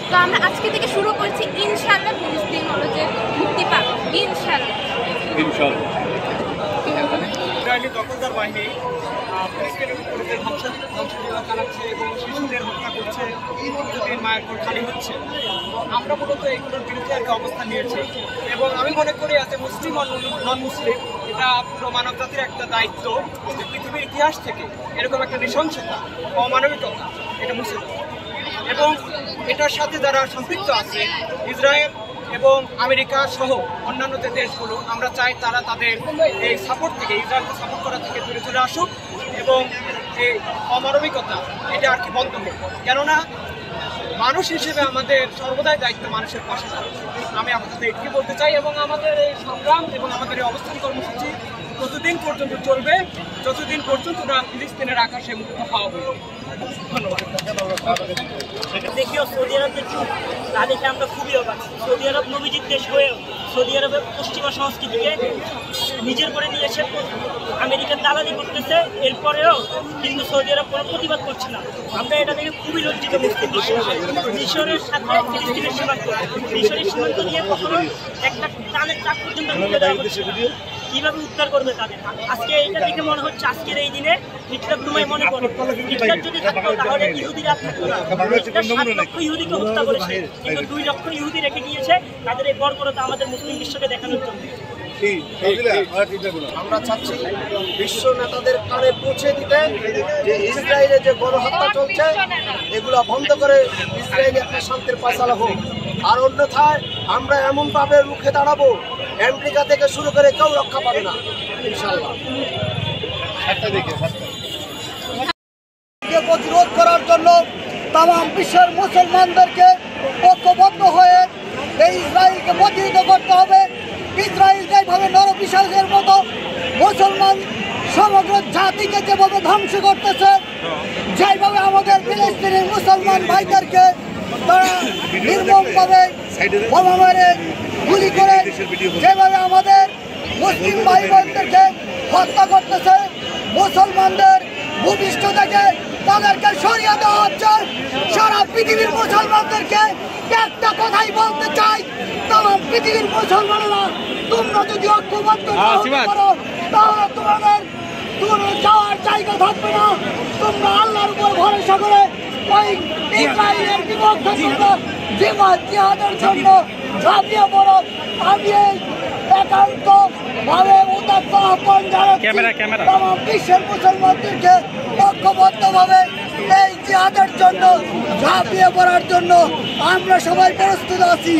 তো আমরা আজকে থেকে শুরু করছি ইনশাআল্লাহ ফিলিস্তিন হলো যে মুক্তি পাবে ইনশাআল্লাহ। ইসরায়েলি দখলদার বাহিনী ফিলিস্তিনের উপরে যে ধ্বংসলীলা চালাচ্ছে এবং শিশুদের হত্যা করছে, প্রতিদিন মায়ের ঘর খালি হচ্ছে, আমরা মূলত এগুলোর বিরুদ্ধে একটা অবস্থান নিয়েছি। এবং আমি মনে করি এতে মুসলিম নন মুসলিম এটা পুরো মানব জাতির একটা দায়িত্ব যে পৃথিবীর ইতিহাস থেকে এরকম একটা নৃশংসতা, অমানবিকতা এটা মুছে দেওয়া। এবং এটার সাথে যারা সম্পৃক্ত আছে ইসরায়েল এবং আমেরিকা সহ অন্যান্য যে দেশগুলো, আমরা চাই তারা তাদের এই সাপোর্ট থেকে, ইসরায়েলকে সাপোর্ট করা থেকে দূরে চলে আসুক এবং এই অমানবিকতা এটা আর কি বন্ধ হোক। কেননা মানুষ হিসেবে আমাদের সর্বদাই দায়িত্ব মানুষের পাশে থাকা। আমি আপাতত এটুকু বলতে চাই এবং আমাদের এই সংগ্রাম এবং আমাদের এই অবস্থান কর্মসূচি ততদিন পর্যন্ত চলবে যতদিন পর্যন্ত না ফিলিস্তিনের আকাশে মুক্ত হওয়া হবে। ধন্যবাদ। দেখিও সৌদি আরবের চুপ তা দেখে আমরা খুবই অবাক। সৌদি আরব নবীজির দেশ হয়েও সৌদি আরবের পশ্চিমা সংস্কৃতিকে নিজের করে নিয়েছে, আমেরিকার দালালি করতেছে, এরপরেও কিন্তু সৌদি আরব কোনো প্রতিবাদ করছে না। আমরা এটা দেখে খুবই লজ্জিত। মুসলিম মিশরের সাথে ফিলিস্তিনের সীমান্ত, মিশরের সীমান্ত দিয়ে কখনো একটা টানের ট্রাক পর্যন্ত ঢুকে দেওয়া হচ্ছে, কিভাবে উদ্ধার করবে তাদের? আজকে এটা দেখে মনে হচ্ছে আজকের এই দিনে হিটলার তোমায় মনে পড়ে। হিটলার যদি থাকতো তাহলে ইহুদিরা থাকতো না। 7 লক্ষ ইহুদিকে হত্যা করেছে, কিন্তু 2 লক্ষ ইহুদি রেখে গিয়েছে তাদের এই বর্বরতা আমাদের মুসলিম বিশ্বকে দেখানোর জন্য। আমরা চাচ্ছি বিশ্ব নেতাদের কানে পৌঁছে দিতে যে ইসরায়েলে যে গণহত্যা চলছে এগুলো বন্ধ করে ইসরায়েলে একটা শান্তির ফয়সালা হোক। আর অন্যথায় আমরা এমনভাবে রুখে দাঁড়াবো আমেরিকা থেকে শুরু করে কেউ রক্ষা পাবে না ইনশাআল্লাহ। প্রতিরোধ করার জন্য তাম বিশ্বের মুসলমানদেরকে ঐক্যবদ্ধ হয়ে এই ইসরায়েলকে প্রতিহত করতে হবে। ইসরায়েল যেভাবে নরপিশাচের মতো মুসলমান সমগ্র জাতিকে যেভাবে ধ্বংস করতেছে, যেভাবে আমাদের ফিলিস্তিনি মুসলমান ভাইদেরকে তারা নির্মমভাবে বোমা মেরে গুলি করে যেভাবে আমাদের মুসলিম ভাই বোনদেরকে হত্যা করতেছে, মুসলমানদের ভূপৃষ্ঠ থেকে তাদেরকে সরিয়ে দেওয়া হচ্ছে। সারা পৃথিবীর মুসলমানদেরকে একটা কথাই বলতে চাই, তাম পৃথিবীর মুসলমানেরা তোমরা যদি ঐক্যবদ্ধ করো তাহলে তোমাদের দূরে যাওয়ার জায়গা থাকবে না। তোমরা আল্লাহর উপর ভরসা করে ওই ইসরায়েলের বিপক্ষে জিহাদের জন্য ঝাঁপিয়ে পড়ো। আমি এই একান্ত ভাবে উদাত্ত আহ্বান জানাচ্ছি বিশ্বের মুসলমানদেরকে ঐক্যবদ্ধভাবে এই জিহাদের জন্য ঝাঁপিয়ে পড়ার জন্য আমরা সবাই প্রস্তুত আছি।